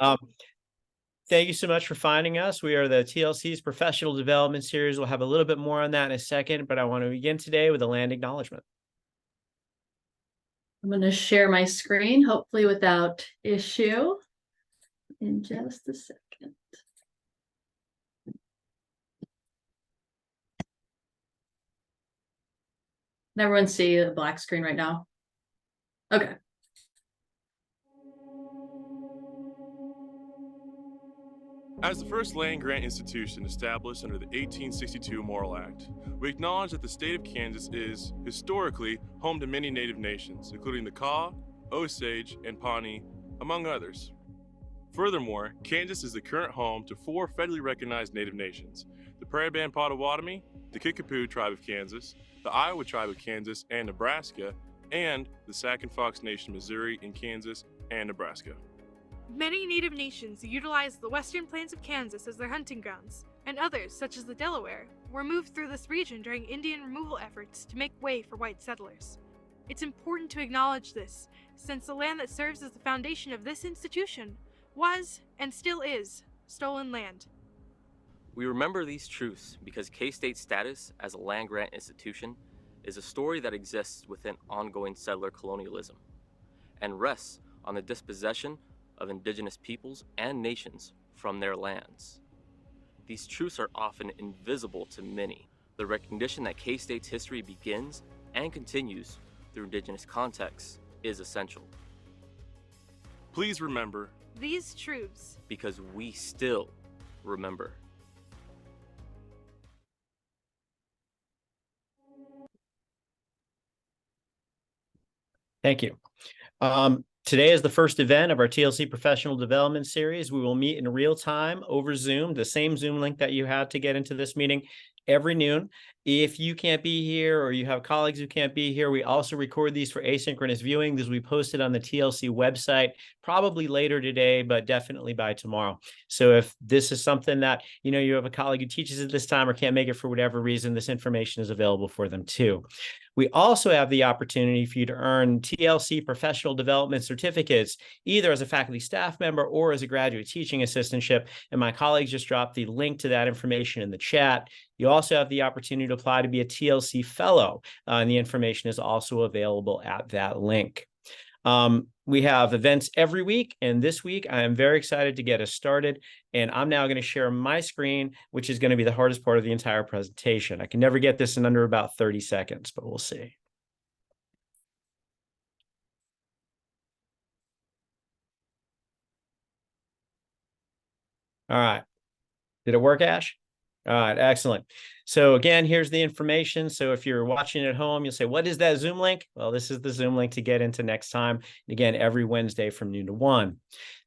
Um, Thank you so much for finding us. We are the TLC's Professional Development Series. We'll have a little bit more on that in a second, but I want to begin today with a land acknowledgement. I'm going to share my screen, hopefully without issue, in just a second. Can everyone see the black screen right now? Okay. As the first land-grant institution established under the 1862 Morrill Act, we acknowledge that the state of Kansas is, historically, home to many native nations, including the Kaw, Osage, and Pawnee, among others. Furthermore, Kansas is the current home to 4 federally recognized native nations: the Prairie Band Potawatomi, the Kickapoo Tribe of Kansas, the Iowa Tribe of Kansas and Nebraska, and the Sac and Fox Nation, Missouri, in Kansas and Nebraska. Many native nations utilize the western plains of Kansas as their hunting grounds, and others, such as the Delaware, were moved through this region during Indian removal efforts to make way for white settlers. It's important to acknowledge this, since the land that serves as the foundation of this institution was, and still is, stolen land. We remember these truths because K-State's status as a land-grant institution is a story that exists within ongoing settler colonialism and rests on the dispossession of indigenous peoples and nations from their lands. These truths are often invisible to many. The recognition that K-State's history begins and continues through indigenous contexts is essential. Please remember these truths because we still remember. Thank you. Today is the first event of our TLC Professional Development Series. We will meet in real time over Zoom, the same Zoom link that you had to get into this meeting, every noon. If you can't be here or you have colleagues who can't be here, we also record these for asynchronous viewing. These will be posted on the TLC website, probably later today, but definitely by tomorrow. So if this is something that, you have a colleague who teaches at this time or can't make it for whatever reason, this information is available for them too. We also have the opportunity for you to earn TLC Professional Development certificates, either as a faculty staff member or as a graduate teaching assistantship. And my colleagues just dropped the link to that information in the chat. You also have the opportunity to apply to be a TLC fellow, and the information is also available at that link. We have events every week, and this week I am very excited to get us started. And I'm now going to share my screen, which is going to be the hardest part of the entire presentation. I can never get this in under about 30 seconds, but we'll see. All right. Did it work, Ash? All right, excellent. So again, here's the information. So if you're watching at home, you'll say, what is that Zoom link? Well, this is the Zoom link to get into next time. And again, every Wednesday from noon to 1.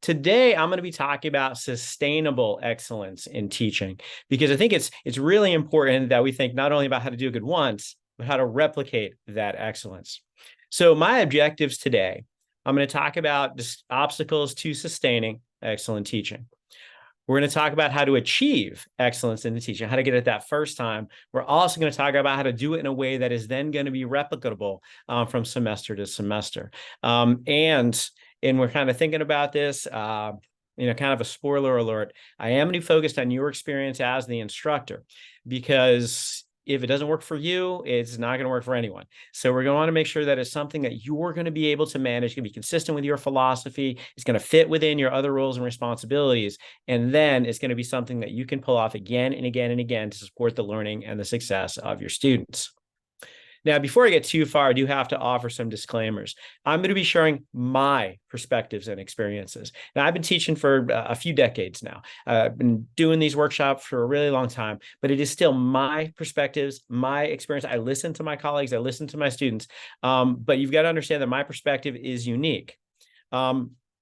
Today, I'm going to be talking about sustainable excellence in teaching, because I think it's really important that we think not only about how to do good once, but how to replicate that excellence. So my objectives today, I'm going to talk about obstacles to sustaining excellent teaching. We're going to talk about how to achieve excellence in the teaching, how to get it that first time. We're also going to talk about how to do it in a way that is then going to be replicable from semester to semester. And we're kind of thinking about this, kind of a spoiler alert. I am going to be focused on your experience as the instructor, because if it doesn't work for you, it's not going to work for anyone. So we're going to want to make sure that it's something that you're going to be able to manage, going to be consistent with your philosophy. It's going to fit within your other roles and responsibilities. And then it's going to be something that you can pull off again and again and again to support the learning and the success of your students. Now, before I get too far, I do have to offer some disclaimers. I'm going to be sharing my perspectives and experiences. Now, I've been teaching for a few decades now. I've been doing these workshops for a really long time, but it is still my perspectives, my experience. I listen to my colleagues, I listen to my students, but you've got to understand that my perspective is unique.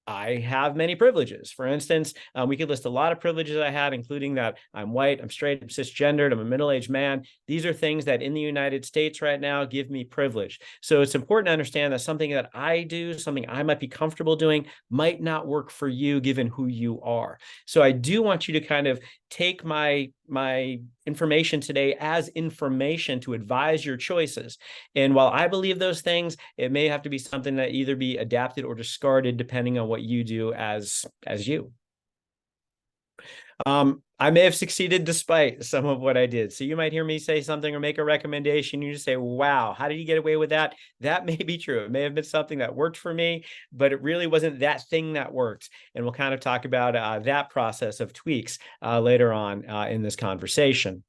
I have many privileges. For instance, we could list a lot of privileges I had, including that I'm white, I'm straight, I'm cisgendered, I'm a middle-aged man. These are things that in the United States right now give me privilege. So it's important to understand that something that I do, something I might be comfortable doing, might not work for you given who you are. So I do want you to kind of take my my information today as information to advise your choices. And while I believe those things, it may have to be something that either be adapted or discarded depending on what you do as you. I may have succeeded despite some of what I did. So you might hear me say something or make a recommendation. You just say, wow, how did you get away with that? That may be true. It may have been something that worked for me, but it really wasn't that thing that worked. And we'll kind of talk about that process of tweaks later on in this conversation.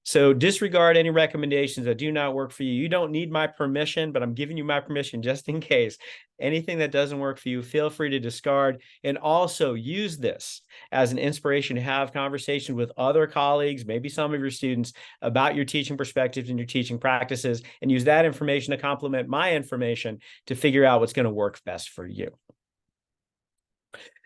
So disregard any recommendations that do not work for you. You don't need my permission, but I'm giving you my permission just in case. Anything that doesn't work for you, feel free to discard, and also use this as an inspiration to have conversations with other colleagues, maybe some of your students, about your teaching perspectives and your teaching practices, and use that information to complement my information to figure out what's going to work best for you.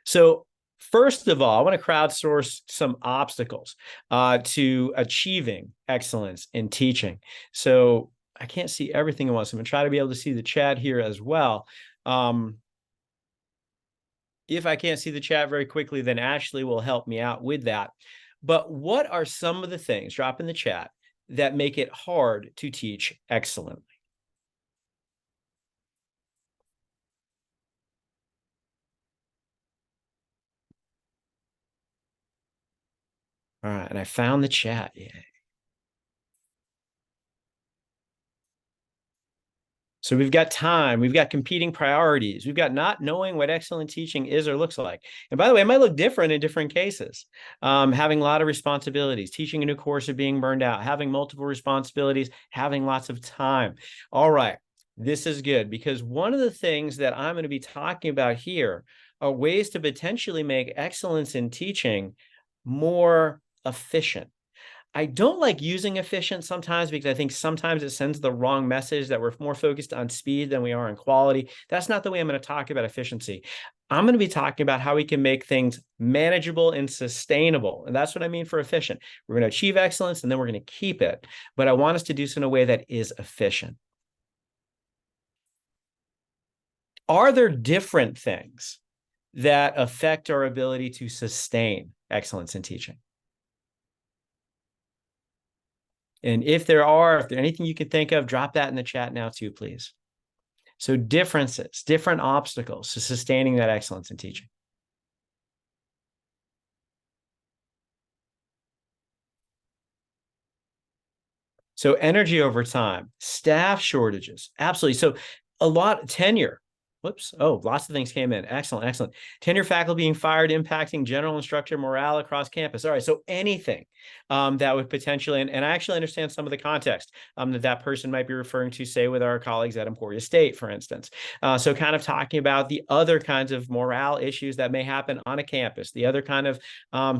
So first of all, I want to crowdsource some obstacles to achieving excellence in teaching. So I can't see everything at once. I'm going to try to be able to see the chat here as well. If I can't see the chat very quickly, then Ashley will help me out with that. But what are some of the things, drop in the chat, that make it hard to teach excellently? All right, and I found the chat. Yeah. So we've got time, we've got competing priorities, we've got not knowing what excellent teaching is or looks like. And by the way, it might look different in different cases. Having a lot of responsibilities, teaching a new course or being burned out, having multiple responsibilities, having lots of time. All right, this is good because one of the things that I'm going to be talking about here are ways to potentially make excellence in teaching more efficient. I don't like using efficient sometimes because I think sometimes it sends the wrong message that we're more focused on speed than we are on quality. That's not the way I'm going to talk about efficiency. I'm going to be talking about how we can make things manageable and sustainable. And that's what I mean for efficient. We're going to achieve excellence and then we're going to keep it. But I want us to do so in a way that is efficient. Are there different things that affect our ability to sustain excellence in teaching? And if there's anything you can think of, drop that in the chat now too, please. So differences, different obstacles to sustaining that excellence in teaching. So energy over time, staff shortages, absolutely. So tenure. Whoops. Oh, lots of things came in. Excellent, excellent. Tenure faculty being fired, impacting general instructor morale across campus. All right, so anything that would potentially, and I actually understand some of the context that person might be referring to, say, with our colleagues at Emporia State, for instance. So kind of talking about the other kinds of morale issues that may happen on a campus, the other kind of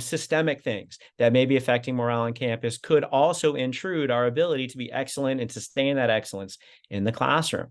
systemic things that may be affecting morale on campus could also intrude our ability to be excellent and sustain that excellence in the classroom.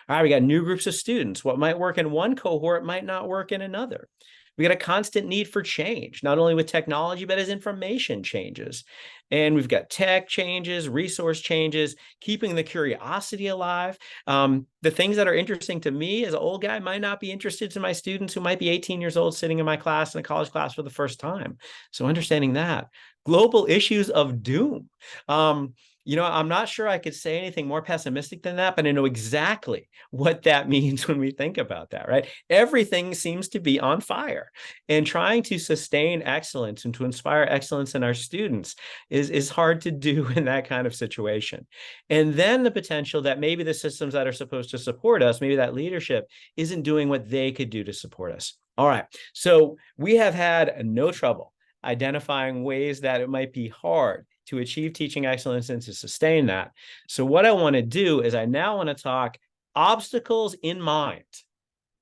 All right, we got new groups of students. What might work in one cohort might not work in another. We got a constant need for change, not only with technology, but as information changes. And we've got tech changes, resource changes, keeping the curiosity alive. The things that are interesting to me as an old guy might not be interested to my students who might be 18 years old sitting in my class, in a college class for the first time. So understanding that. Global issues of doom. I'm not sure I could say anything more pessimistic than that, but I know exactly what that means when we think about that, right? Everything seems to be on fire, and trying to sustain excellence and to inspire excellence in our students is hard to do in that kind of situation. And then the potential that maybe the systems that are supposed to support us, maybe that leadership isn't doing what they could do to support us. All right, so we have had no trouble identifying ways that it might be hard to achieve teaching excellence and to sustain that. So what I want to do is I now want to talk obstacles in mind.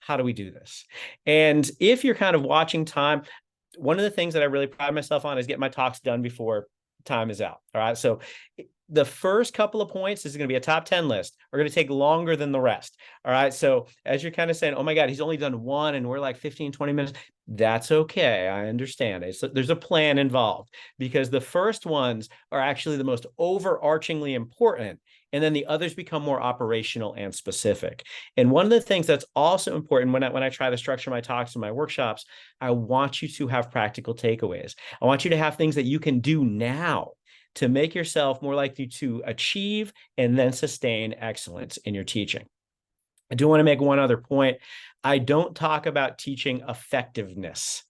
How do we do this? And if you're kind of watching time, one of the things that I really pride myself on is get my talks done before time is out. All right. So the first couple of points is going to be a top 10 list. Are going to take longer than the rest. All right. So as you're kind of saying, oh my God, he's only done one and we're like 15, 20 minutes. That's okay. I understand it. So there's a plan involved because the first ones are actually the most overarchingly important And then the others become more operational and specific. And one of the things that's also important when I try to structure my talks and my workshops, I want you to have practical takeaways. I want you to have things that you can do now to make yourself more likely to achieve and then sustain excellence in your teaching. I do want to make one other point. I don't talk about teaching effectiveness.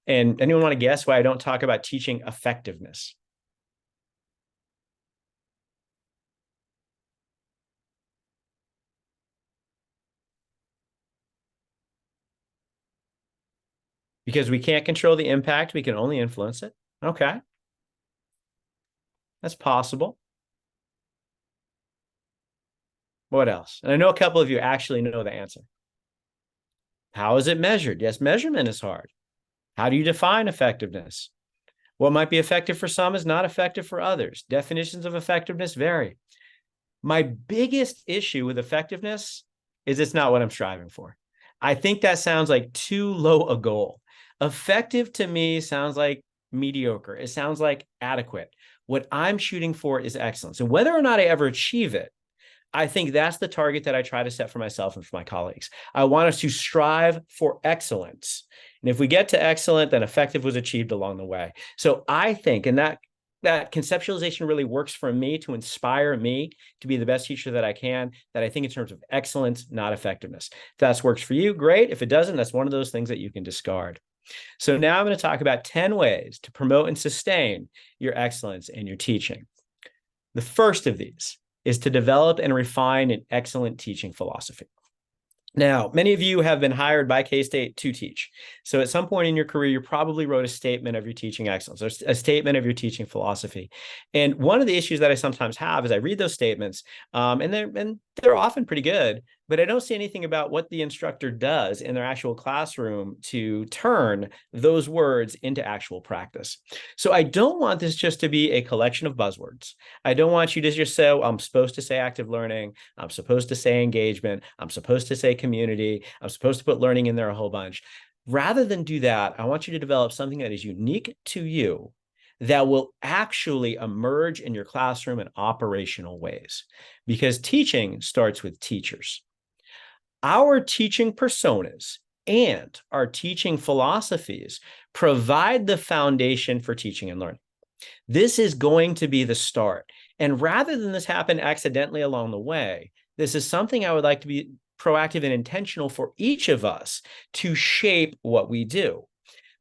And anyone want to guess why I don't talk about teaching effectiveness? Because we can't control the impact, we can only influence it. Okay. That's possible. What else? And I know a couple of you actually know the answer. How is it measured? Yes, measurement is hard. How do you define effectiveness? What might be effective for some is not effective for others. Definitions of effectiveness vary. My biggest issue with effectiveness is it's not what I'm striving for. I think that sounds like too low a goal. Effective to me sounds like mediocre. It sounds like adequate. What I'm shooting for is excellence. And whether or not I ever achieve it, I think that's the target that I try to set for myself and for my colleagues. I want us to strive for excellence. And if we get to excellent, then effective was achieved along the way. So I think, and that conceptualization really works for me to inspire me to be the best teacher that I can, that I think in terms of excellence, not effectiveness. If that works for you, great. If it doesn't, that's one of those things that you can discard. So now I'm going to talk about 10 ways to promote and sustain your excellence in your teaching. The first of these is to develop and refine an excellent teaching philosophy. Now, many of you have been hired by K-State to teach. So at some point in your career, you probably wrote a statement of your teaching excellence, or a statement of your teaching philosophy. And one of the issues that I sometimes have is I read those statements, and they're often pretty good, but I don't see anything about what the instructor does in their actual classroom to turn those words into actual practice. So I don't want this just to be a collection of buzzwords. I don't want you to just say, I'm supposed to say active learning, I'm supposed to say engagement, I'm supposed to say community, I'm supposed to put learning in there a whole bunch. Rather than do that, I want you to develop something that is unique to you that will actually emerge in your classroom in operational ways, because teaching starts with teachers. Our teaching personas and our teaching philosophies provide the foundation for teaching and learning. This is going to be the start. And rather than this happen accidentally along the way, this is something I would like to be proactive and intentional for each of us to shape what we do.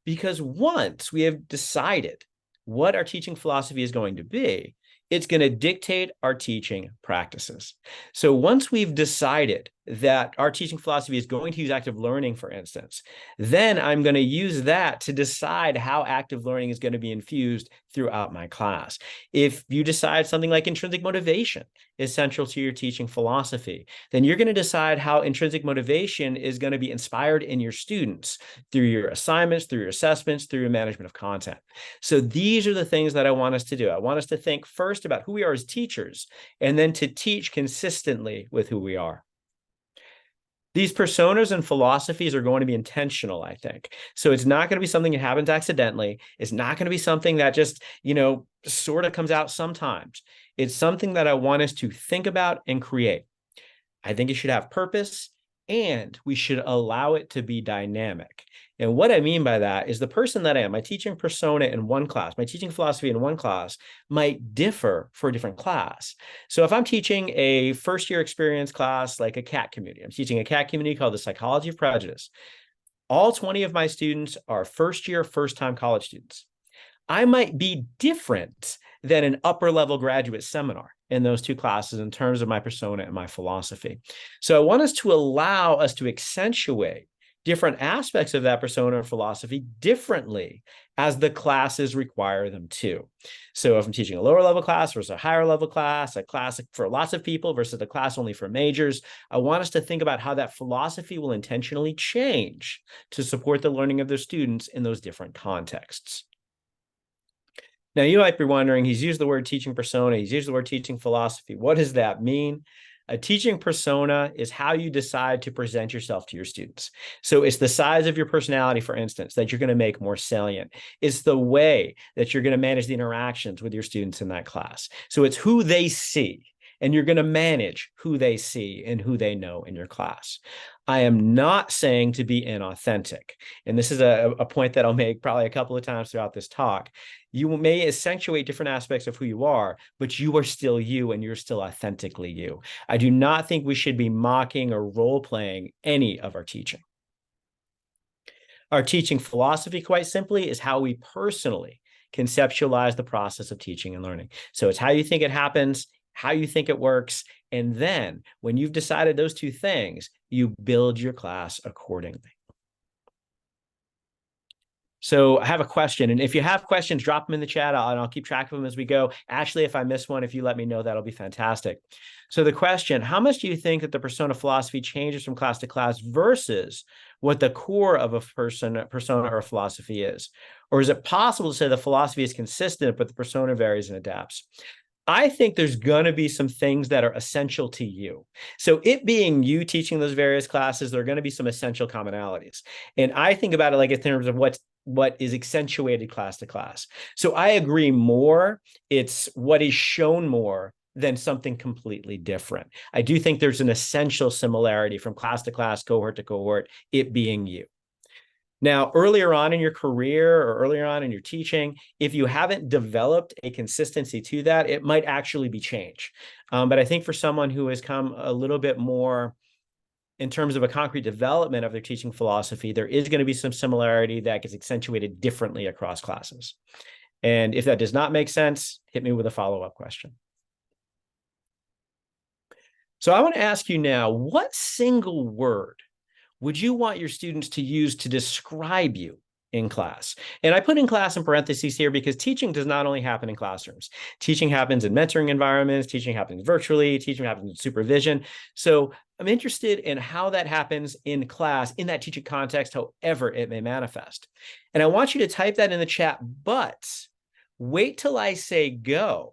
Because once we have decided what our teaching philosophy is going to be, it's going to dictate our teaching practices. So once we've decided that our teaching philosophy is going to use active learning, for instance, then I'm going to use that to decide how active learning is going to be infused throughout my class. If you decide something like intrinsic motivation is central to your teaching philosophy, then you're going to decide how intrinsic motivation is going to be inspired in your students through your assignments, through your assessments, through your management of content. So these are the things that I want us to do. I want us to think first about who we are as teachers, and then to teach consistently with who we are. These personas and philosophies are going to be intentional, I think. So it's not going to be something that happens accidentally. It's not going to be something that just, sort of comes out sometimes. It's something that I want us to think about and create. I think it should have purpose, and we should allow it to be dynamic. And what I mean by that is the person that I am, my teaching persona in one class, my teaching philosophy in one class might differ for a different class. So if I'm teaching a first-year experience class like a CAT community, I'm teaching a CAT community called the Psychology of Prejudice. All 20 of my students are first-year, first-time college students. I might be different than an upper-level graduate seminar in those two classes in terms of my persona and my philosophy. So I want us to allow us to accentuate different aspects of that persona or philosophy differently as the classes require them to. So if I'm teaching a lower level class versus a higher level class, a class for lots of people versus a class only for majors, I want us to think about how that philosophy will intentionally change to support the learning of their students in those different contexts. Now, you might be wondering, he's used the word teaching persona, he's used the word teaching philosophy. What does that mean? A teaching persona is how you decide to present yourself to your students. So it's the size of your personality, for instance, that you're going to make more salient. It's the way that you're going to manage the interactions with your students in that class. So it's who they see. and you're going to manage who they see and who they know in your class. I am not saying to be inauthentic. And this is a point that I'll make probably a couple of times throughout this talk. You may accentuate different aspects of who you are, but you are still you and you're still authentically you. I do not think we should be mocking or role-playing any of our teaching. Our teaching philosophy, quite simply, is how we personally conceptualize the process of teaching and learning. So it's how you think it happens, how you think it works, and then when you've decided those two things, you build your class accordingly. So I have a question, and if you have questions, drop them in the chat, and I'll keep track of them as we go. Ashley, if I miss one, if you let me know, that'll be fantastic. So the question, how much do you think that the persona philosophy changes from class to class versus what the core of a persona or a philosophy is? Or is it possible to say the philosophy is consistent, but the persona varies and adapts? I think there's going to be some things that are essential to you. So it being you teaching those various classes, there are going to be some essential commonalities. And I think about it like in terms of what is accentuated class to class. So I agree more, it's what is shown more than something completely different. I do think there's an essential similarity from class to class, cohort to cohort, it being you. Now, earlier on in your career or earlier on in your teaching, if you haven't developed a consistency to that, it might actually be change. But I think for someone who has come a little bit more in terms of a concrete development of their teaching philosophy, there is going to be some similarity that gets accentuated differently across classes. And if that does not make sense, hit me with a follow-up question. So I want to ask you now, what single word would you want your students to use to describe you in class? And I put in class in parentheses here because teaching does not only happen in classrooms. Teaching happens in mentoring environments, teaching happens virtually, teaching happens in supervision. So I'm interested in how that happens in class, in that teaching context, however it may manifest. And I want you to type that in the chat, but wait till I say go,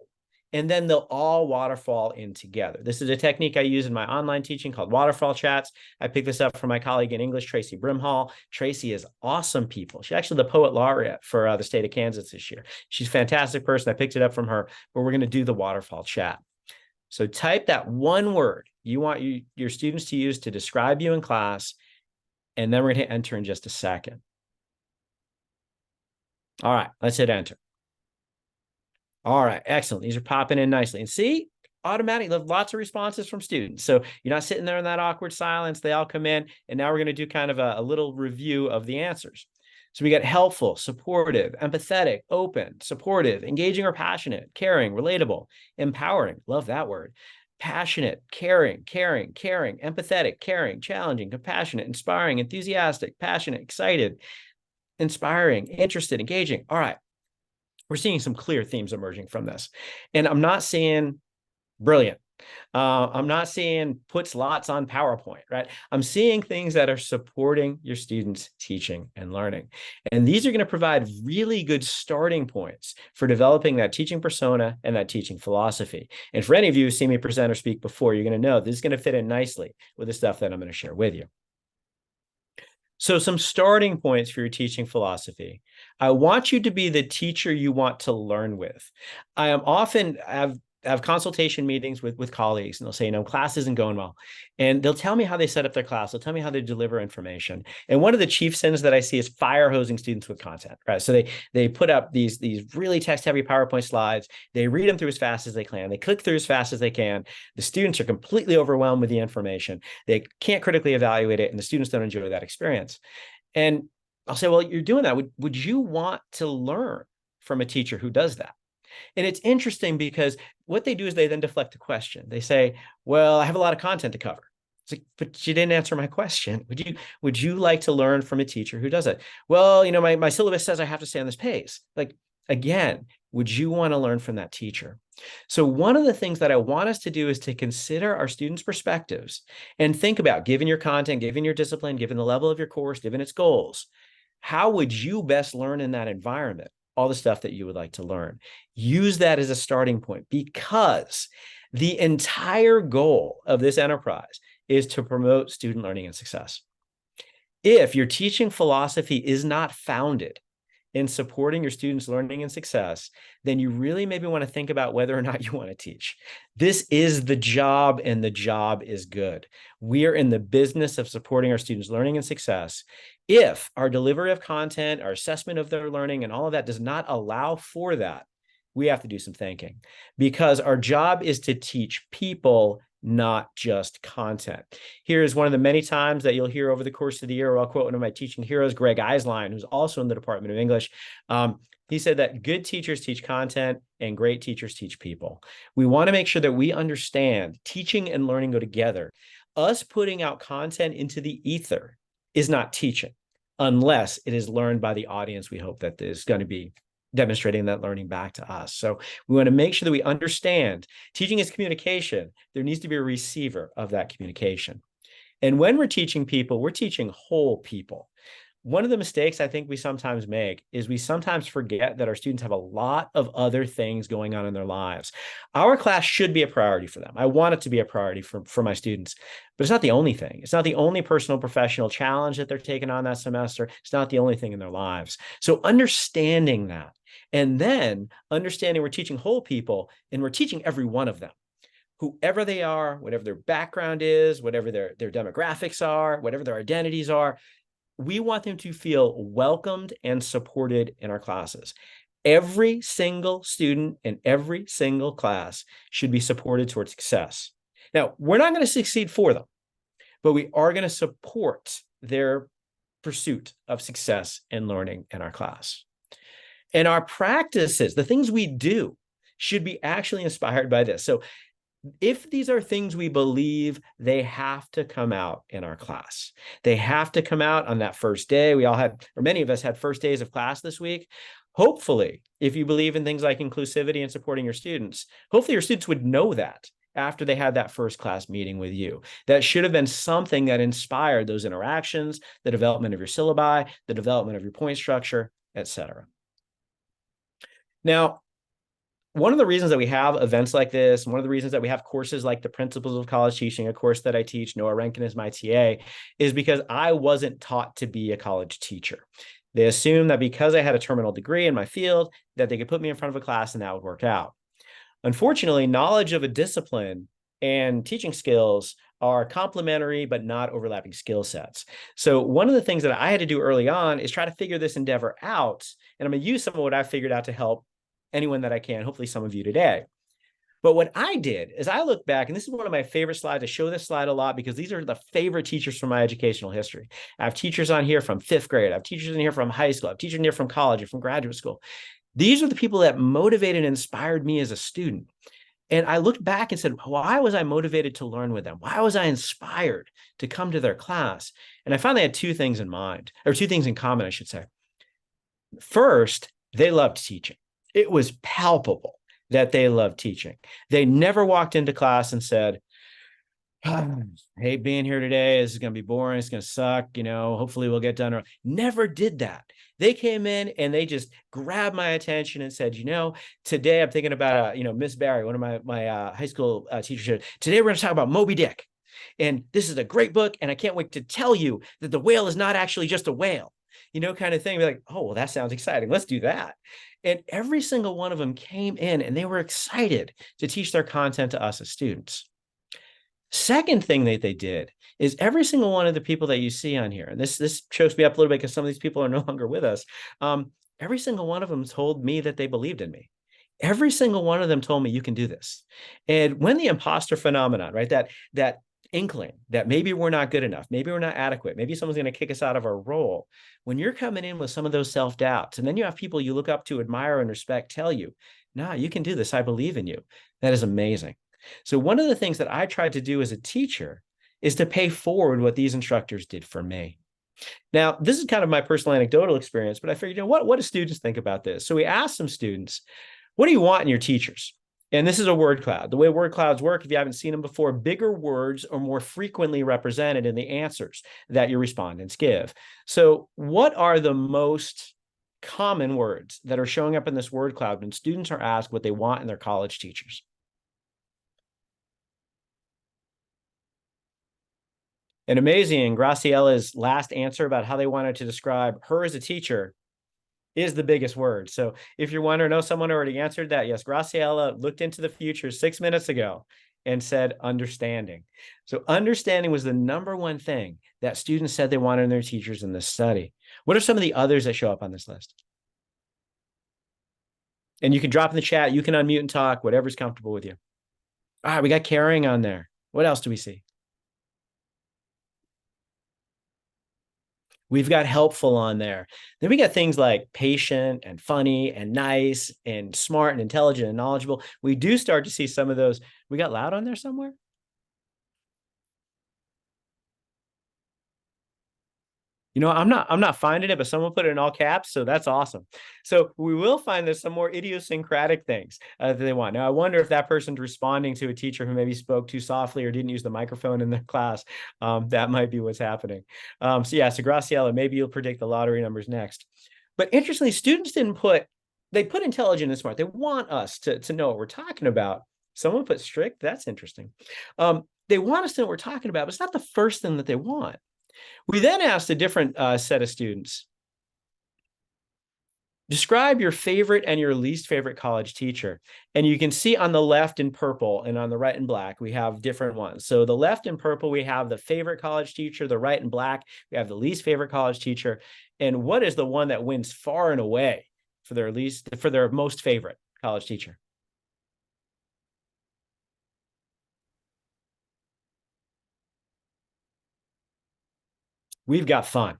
and then they'll all waterfall in together. This is a technique I use in my online teaching called Waterfall Chats. I picked this up from my colleague in English, Tracy Brimhall. Tracy is awesome people. She's actually the poet laureate for the state of Kansas this year. She's a fantastic person. I picked it up from her, but we're going to do the Waterfall Chat. So type that one word you want your students to use to describe you in class, and then we're going to hit enter in just a second. All right, let's hit enter. All right, excellent. These are popping in nicely. And see, automatically, lots of responses from students. So you're not sitting there in that awkward silence. They all come in. And now we're going to do kind of a little review of the answers. So we got helpful, supportive, empathetic, open, supportive, engaging or passionate, caring, relatable, empowering. Love that word. Passionate, caring, empathetic, caring, challenging, compassionate, inspiring, enthusiastic, passionate, excited, inspiring, interested, engaging. All right. We're seeing some clear themes emerging from this. And I'm not seeing brilliant. I'm not seeing puts lots on PowerPoint, right? I'm seeing things that are supporting your students' teaching and learning. And these are going to provide really good starting points for developing that teaching persona and that teaching philosophy. And for any of you who've seen me present or speak before, you're going to know this is going to fit in nicely with the stuff that I'm going to share with you. So some starting points for your teaching philosophy. I want you to be the teacher you want to learn with. I am often have consultation meetings with colleagues, and they'll say, class isn't going well. And they'll tell me how they set up their class. They'll tell me how they deliver information. And one of the chief sins that I see is fire hosing students with content, right? So they put up these really text-heavy PowerPoint slides. They read them through as fast as they can. They click through as fast as they can. The students are completely overwhelmed with the information. They can't critically evaluate it, and the students don't enjoy that experience. And I'll say, well, you're doing that. Would you want to learn from a teacher who does that? And it's interesting because what they do is they then deflect the question. They say, well, I have a lot of content to cover. It's like, but you didn't answer my question. Would you like to learn from a teacher who does it? Well, my syllabus says I have to stay on this pace. Like, again, would you want to learn from that teacher? So one of the things that I want us to do is to consider our students' perspectives and think about, given your content, given your discipline, given the level of your course, given its goals, how would you best learn in that environment? All the stuff that you would like to learn. Use that as a starting point, because the entire goal of this enterprise is to promote student learning and success. If your teaching philosophy is not founded in supporting your students' learning and success, then you really maybe want to think about whether or not you want to teach. This is the job, and the job is good. We are in the business of supporting our students' learning and success. If our delivery of content, our assessment of their learning, and all of that does not allow for that, we have to do some thinking, because our job is to teach people, not just content. Here's one of the many times that you'll hear over the course of the year, where I'll quote one of my teaching heroes, Greg Eislein, who's also in the Department of English. He said that good teachers teach content and great teachers teach people. We want to make sure that we understand teaching and learning go together. Us putting out content into the ether is not teaching, unless it is learned by the audience we hope that is going to be demonstrating that learning back to us. So we want to make sure that we understand teaching is communication. There needs to be a receiver of that communication. And when we're teaching people, we're teaching whole people. One of the mistakes I think we sometimes make is we sometimes forget that our students have a lot of other things going on in their lives. Our class should be a priority for them. I want it to be a priority for my students, but it's not the only thing. It's not the only personal professional challenge that they're taking on that semester. It's not the only thing in their lives. So understanding that, and then understanding we're teaching whole people, and we're teaching every one of them, whoever they are, whatever their background is, whatever their demographics are, whatever their identities are. We want them to feel welcomed and supported in our classes. Every single student in every single class should be supported towards success. Now, we're not going to succeed for them, but we are going to support their pursuit of success and learning in our class. And our practices, the things we do, should be actually inspired by this. So if these are things we believe, they have to come out in our class. They have to come out on that first day. We all had, or many of us had, first days of class this week. Hopefully, if you believe in things like inclusivity and supporting your students, hopefully your students would know that after they had that first class meeting with you. That should have been something that inspired those interactions, the development of your syllabi, the development of your point structure, etc. Now, one of the reasons that we have events like this, one of the reasons that we have courses like the Principles of College Teaching, a course that I teach, Noah Rankin is my TA, is because I wasn't taught to be a college teacher. They assumed that because I had a terminal degree in my field, that they could put me in front of a class and that would work out. Unfortunately, knowledge of a discipline and teaching skills are complementary but not overlapping skill sets. So one of the things that I had to do early on is try to figure this endeavor out. And I'm going to use some of what I've figured out to help anyone that I can, hopefully some of you today. But what I did is I look back, and this is one of my favorite slides. I show this slide a lot because these are the favorite teachers from my educational history. I have teachers on here from 5th grade. I have teachers in here from high school. I have teachers in here from college or from graduate school. These are the people that motivated and inspired me as a student. And I looked back and said, why was I motivated to learn with them? Why was I inspired to come to their class? And I finally had two things in mind, or two things in common, I should say. First, they loved teaching. It was palpable that they loved teaching. They never walked into class and said, I hate being here today. This is going to be boring. It's going to suck. Hopefully we'll get done. Never did that. They came in and they just grabbed my attention and said, today I'm thinking about, Miss Barry, one of my high school teachers. Today we're going to talk about Moby Dick. And this is a great book. And I can't wait to tell you that the whale is not actually just a whale, kind of thing. Be like, oh, well, that sounds exciting. Let's do that. And every single one of them came in and they were excited to teach their content to us as students. Second thing that they did is every single one of the people that you see on here, and this chokes me up a little bit because some of these people are no longer with us. Every single one of them told me that they believed in me. Every single one of them told me, you can do this. And when the imposter phenomenon, right, that inkling that maybe we're not good enough, maybe we're not adequate, maybe someone's going to kick us out of our role. When you're coming in with some of those self-doubts, and then you have people you look up to, admire, and respect tell you, nah, you can do this. I believe in you. That is amazing. So one of the things that I tried to do as a teacher is to pay forward what these instructors did for me. Now, this is kind of my personal anecdotal experience, but I figured, what do students think about this? So we asked some students, what do you want in your teachers? And this is a word cloud. The way word clouds work, if you haven't seen them before, bigger words are more frequently represented in the answers that your respondents give. So what are the most common words that are showing up in this word cloud when students are asked what they want in their college teachers? And amazing, Graciella's last answer about how they wanted to describe her as a teacher is the biggest word. So if you're wondering, oh, someone already answered that. Yes, Graciela looked into the future 6 minutes ago and said understanding. So understanding was the number one thing that students said they wanted in their teachers in this study. What are some of the others that show up on this list? And you can drop in the chat, you can unmute and talk, whatever's comfortable with you. All right, we got caring on there. What else do we see? We've got helpful on there. Then we got things like patient and funny and nice and smart and intelligent and knowledgeable. We do start to see some of those. We got loud on there somewhere? You know, I'm not finding it, but someone put it in all caps, so that's awesome. So we will find there's some more idiosyncratic things that they want. Now, I wonder if that person's responding to a teacher who maybe spoke too softly or didn't use the microphone in their class. That might be what's happening. So Graciela, maybe you'll predict the lottery numbers next. But interestingly, students they put intelligent and smart. They want us to know what we're talking about. Someone put strict. That's interesting. They want us to know what we're talking about, but it's not the first thing that they want. We then asked a different set of students, describe your favorite and your least favorite college teacher. And you can see on the left in purple and on the right in black, we have different ones. So the left in purple, we have the favorite college teacher. The right in black, we have the least favorite college teacher. And what is the one that wins far and away for their most favorite college teacher? We've got fun,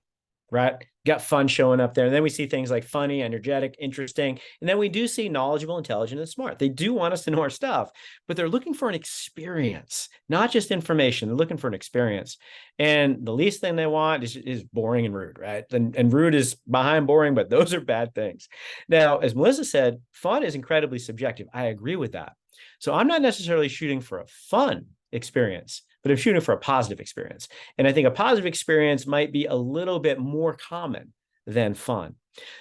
right? Got fun showing up there. And then we see things like funny, energetic, interesting. And then we do see knowledgeable, intelligent, and smart. They do want us to know our stuff, but they're looking for an experience, not just information. They're looking for an experience. And the least thing they want is boring and rude, right? And rude is behind boring, but those are bad things. Now, as Melissa said, fun is incredibly subjective. I agree with that. So I'm not necessarily shooting for a fun experience, but I'm shooting for a positive experience. And I think a positive experience might be a little bit more common than fun.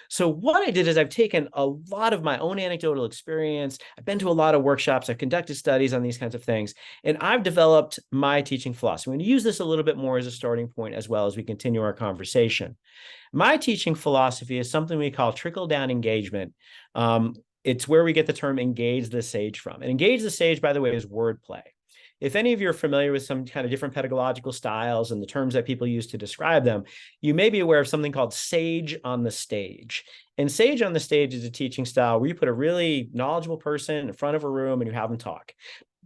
So what I did is I've taken a lot of my own anecdotal experience. I've been to a lot of workshops. I've conducted studies on these kinds of things, and I've developed my teaching philosophy. I'm going to use this a little bit more as a starting point as well as we continue our conversation. My teaching philosophy is something we call trickle-down engagement. It's where we get the term engage the sage from. And engage the sage, by the way, is wordplay. If any of you are familiar with some kind of different pedagogical styles and the terms that people use to describe them, you may be aware of something called sage on the stage. And sage on the stage is a teaching style where you put a really knowledgeable person in front of a room and you have them talk.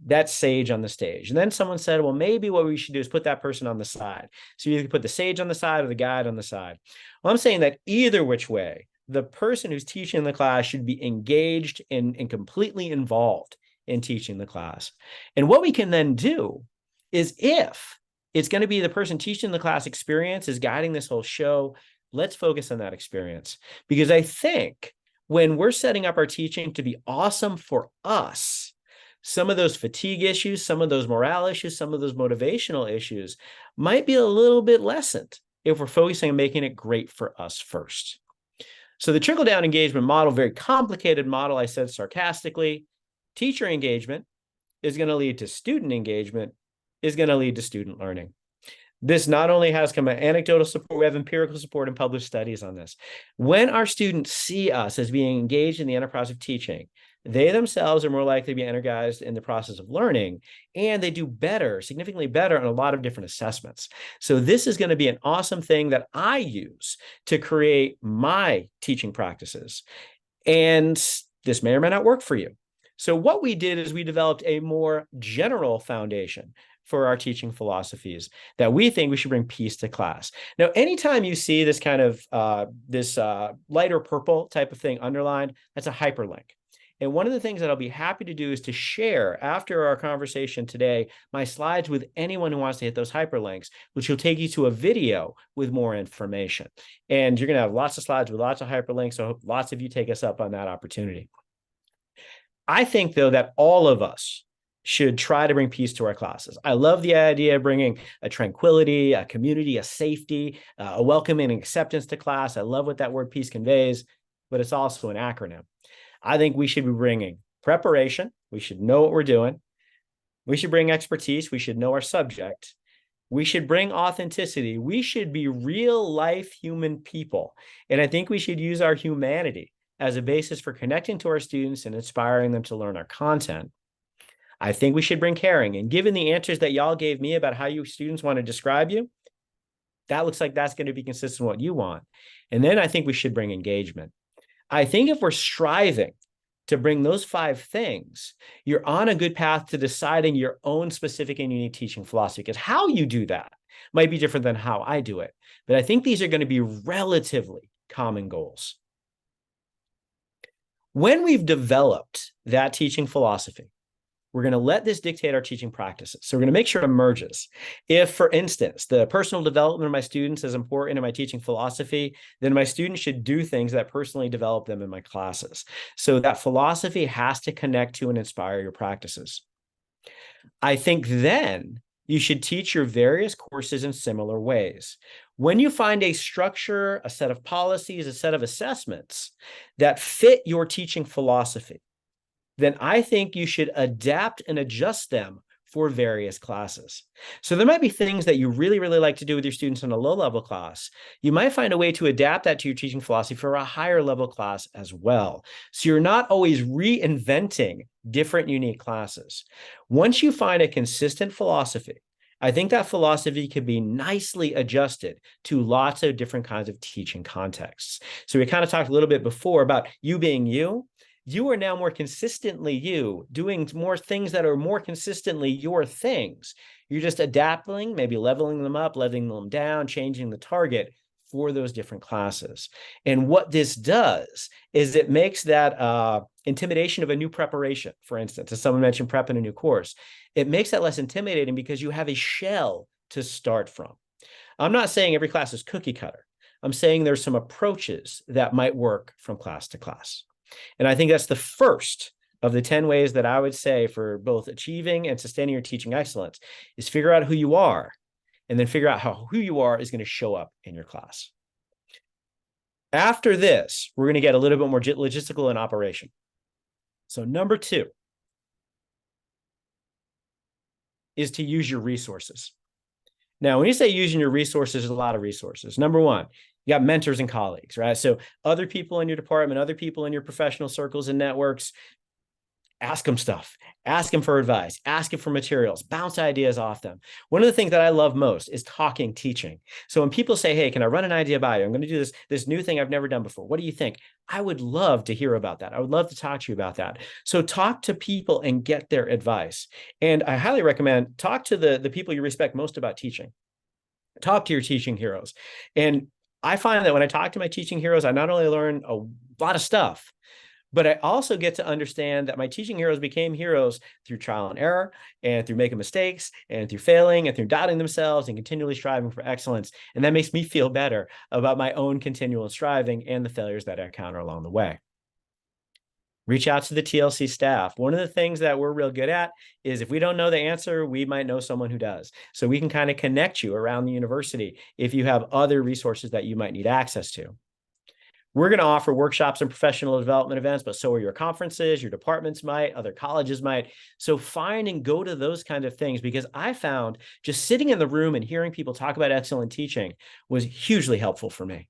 That's sage on the stage. And then someone said, well, maybe what we should do is put that person on the side. So you can put the sage on the side or the guide on the side. Well, I'm saying that either which way, the person who's teaching the class should be engaged and completely involved in teaching the class. And what we can then do is, if it's going to be the person teaching the class experience is guiding this whole show, let's focus on that experience. Because I think when we're setting up our teaching to be awesome for us, some of those fatigue issues, some of those morale issues, some of those motivational issues might be a little bit lessened if we're focusing on making it great for us first. So the trickle-down engagement model, very complicated model, I said sarcastically. Teacher engagement is going to lead to student engagement, is going to lead to student learning. This not only has come an anecdotal support, we have empirical support and published studies on this. When our students see us as being engaged in the enterprise of teaching, they themselves are more likely to be energized in the process of learning, and they do better, significantly better on a lot of different assessments. So this is going to be an awesome thing that I use to create my teaching practices. And this may or may not work for you. So what we did is we developed a more general foundation for our teaching philosophies that we think we should bring peace to class. Now, anytime you see this kind of lighter purple type of thing underlined, that's a hyperlink. And one of the things that I'll be happy to do is to share after our conversation today, my slides with anyone who wants to hit those hyperlinks, which will take you to a video with more information. And you're going to have lots of slides with lots of hyperlinks. So I hope lots of you take us up on that opportunity. I think, though, that all of us should try to bring peace to our classes. I love the idea of bringing a tranquility, a community, a safety, a welcoming and acceptance to class. I love what that word peace conveys, but it's also an acronym. I think we should be bringing preparation. We should know what we're doing. We should bring expertise. We should know our subject. We should bring authenticity. We should be real life human people. And I think we should use our humanity as a basis for connecting to our students and inspiring them to learn our content. I think we should bring caring. And given the answers that y'all gave me about how you students want to describe you, that looks like that's going to be consistent with what you want. And then I think we should bring engagement. I think if we're striving to bring those 5 things, you're on a good path to deciding your own specific and unique teaching philosophy, because how you do that might be different than how I do it. But I think these are going to be relatively common goals. When we've developed that teaching philosophy, we're going to let this dictate our teaching practices. So we're going to make sure it emerges. If, for instance, the personal development of my students is important in my teaching philosophy, then my students should do things that personally develop them in my classes. So that philosophy has to connect to and inspire your practices. I think then you should teach your various courses in similar ways. When you find a structure, a set of policies, a set of assessments that fit your teaching philosophy, then I think you should adapt and adjust them for various classes. So there might be things that you really, really like to do with your students in a low-level class. You might find a way to adapt that to your teaching philosophy for a higher-level class as well. So you're not always reinventing different unique classes. Once you find a consistent philosophy, I think that philosophy can be nicely adjusted to lots of different kinds of teaching contexts. So we kind of talked a little bit before about you being you. You are now more consistently you, doing more things that are more consistently your things. You're just adapting, maybe leveling them up, leveling them down, changing the target for those different classes. And what this does is it makes that intimidation of a new preparation, for instance, as someone mentioned prep in a new course, it makes that less intimidating because you have a shell to start from. I'm not saying every class is cookie cutter. I'm saying there's some approaches that might work from class to class. And I think that's the first of the 10 ways that I would say for both achieving and sustaining your teaching excellence is figure out who you are, and then figure out how who you are is going to show up in your class. After this, we're going to get a little bit more logistical in operation. So number 2 is to use your resources. Now, when you say using your resources, there's a lot of resources. Number 1, you got mentors and colleagues, right? So other people in your department, other people in your professional circles and networks, ask them stuff, ask them for advice, ask them for materials, bounce ideas off them. One of the things that I love most is talking teaching. So when people say, hey, can I run an idea by you? I'm going to do this new thing I've never done before. What do you think? I would love to hear about that. I would love to talk to you about that. So talk to people and get their advice. And I highly recommend talk to the people you respect most about teaching. Talk to your teaching heroes. And I find that when I talk to my teaching heroes, I not only learn a lot of stuff, but I also get to understand that my teaching heroes became heroes through trial and error and through making mistakes and through failing and through doubting themselves and continually striving for excellence. And that makes me feel better about my own continual striving and the failures that I encounter along the way. Reach out to the TLC staff. One of the things that we're real good at is if we don't know the answer, we might know someone who does. So we can kind of connect you around the university if you have other resources that you might need access to. We're going to offer workshops and professional development events, but so are your conferences, your departments might, other colleges might. So find and go to those kind of things, because I found just sitting in the room and hearing people talk about excellent teaching was hugely helpful for me.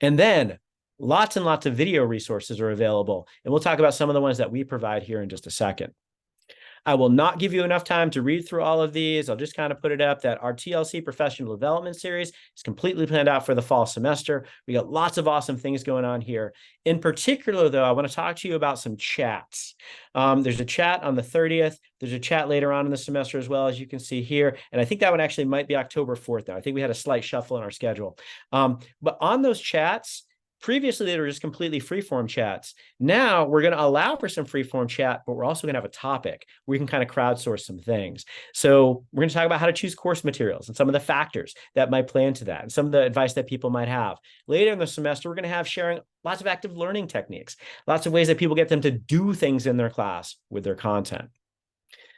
And then lots and lots of video resources are available, and we'll talk about some of the ones that we provide here in just a second. I will not give you enough time to read through all of these. I'll just kind of put it up that our TLC Professional Development series is completely planned out for the fall semester. We got lots of awesome things going on here. In particular, though, I want to talk to you about some chats. There's a chat on the 30th. There's a chat later on in the semester as well, as you can see here. And I think that one actually might be October 4th, though. I think we had a slight shuffle in our schedule. But on those chats, previously, they were just completely freeform chats. Now we're going to allow for some freeform chat, but we're also going to have a topic where we can kind of crowdsource some things. So we're going to talk about how to choose course materials and some of the factors that might play into that and some of the advice that people might have. Later in the semester, we're going to have sharing lots of active learning techniques, lots of ways that people get them to do things in their class with their content.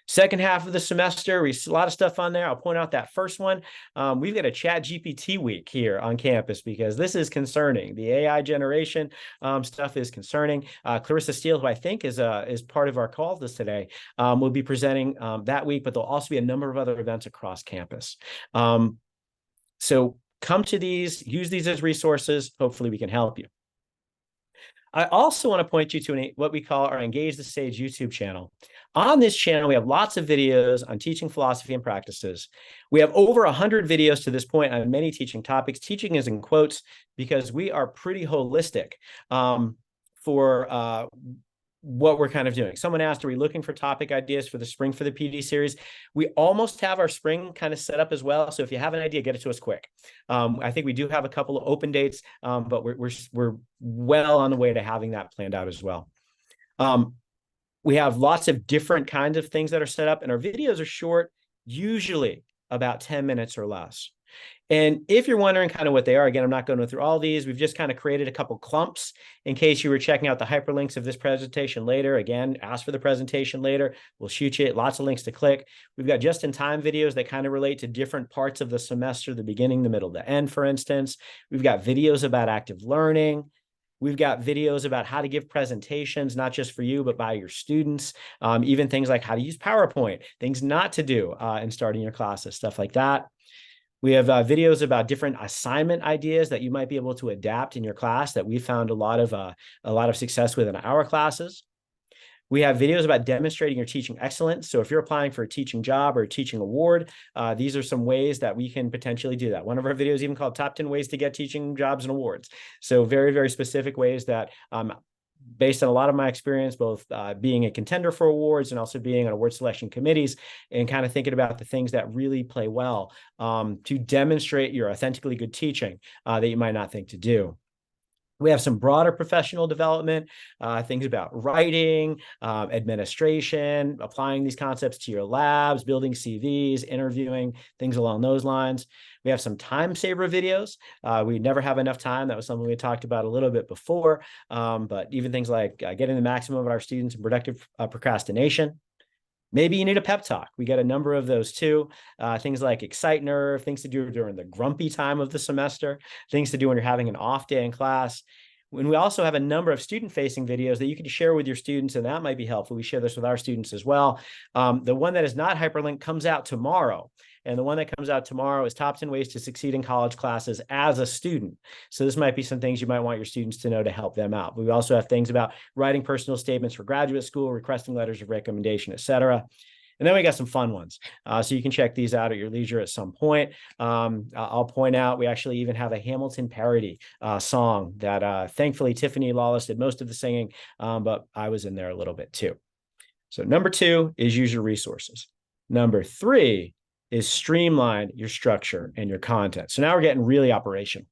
Second half of the semester, we see a lot of stuff on there. I'll point out that first one. We've got a Chat GPT week here on campus because this is concerning. The AI generation stuff is concerning. Clarissa Steele, who I think is part of our call this today, will be presenting that week, but there'll also be a number of other events across campus. So come to these, use these as resources. Hopefully we can help you. I also want to point you to what we call our Engage the Stage YouTube channel. On this channel, we have lots of videos on teaching philosophy and practices. We have over 100 videos to this point on many teaching topics. Teaching is in quotes because we are pretty holistic for what we're kind of doing. Someone asked, are we looking for topic ideas for the spring for the PD series? We almost have our spring kind of set up as well. So if you have an idea, get it to us quick. I think we do have a couple of open dates, but we're well on the way to having that planned out as well. We have lots of different kinds of things that are set up, and our videos are short, usually about 10 minutes or less. And if you're wondering kind of what they are, again, I'm not going through all these. We've just kind of created a couple clumps in case you were checking out the hyperlinks of this presentation later. Again, ask for the presentation later. We'll shoot you lots of links to click. We've got just-in-time videos that kind of relate to different parts of the semester, the beginning, the middle, the end, for instance. We've got videos about active learning. We've got videos about how to give presentations, not just for you, but by your students, even things like how to use PowerPoint, things not to do in starting your classes, stuff like that. We have videos about different assignment ideas that you might be able to adapt in your class that we found a lot of success with in our classes. We have videos about demonstrating your teaching excellence. So if you're applying for a teaching job or a teaching award, these are some ways that we can potentially do that. One of our videos even called Top 10 Ways to Get Teaching Jobs and Awards. So very, very specific ways that based on a lot of my experience, both being a contender for awards and also being on award selection committees and kind of thinking about the things that really play well to demonstrate your authentically good teaching that you might not think to do. We have some broader professional development, things about writing, administration, applying these concepts to your labs, building CVs, interviewing, things along those lines. We have some time saver videos. We never have enough time. That was something we talked about a little bit before, but even things like getting the maximum of our students in productive procrastination. Maybe you need a pep talk. We get a number of those too. Things like Excite Nerve, things to do during the grumpy time of the semester, things to do when you're having an off day in class. And we also have a number of student-facing videos that you can share with your students, and that might be helpful. We share this with our students as well. The one that is not hyperlinked comes out tomorrow. And the one that comes out tomorrow is Top 10 Ways to Succeed in College Classes as a Student. So this might be some things you might want your students to know to help them out. But we also have things about writing personal statements for graduate school, requesting letters of recommendation, etc. And then we got some fun ones. So you can check these out at your leisure at some point. I'll point out, we actually even have a Hamilton parody song that thankfully Tiffany Lawless did most of the singing, but I was in there a little bit too. So number 2 is use your resources. Number 3 is streamline your structure and your content. So now we're getting really operational.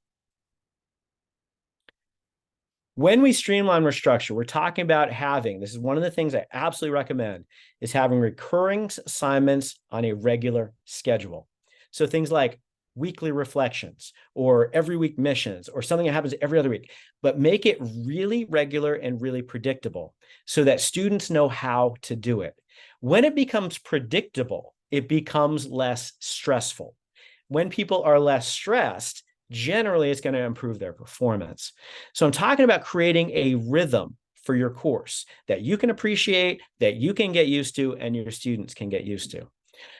When we streamline our structure, we're talking about having, this is one of the things I absolutely recommend, is having recurring assignments on a regular schedule. So things like weekly reflections or every week missions or something that happens every other week, but make it really regular and really predictable so that students know how to do it. When it becomes predictable, it becomes less stressful. When people are less stressed, generally it's going to improve their performance. So I'm talking about creating a rhythm for your course that you can appreciate, that you can get used to, and your students can get used to.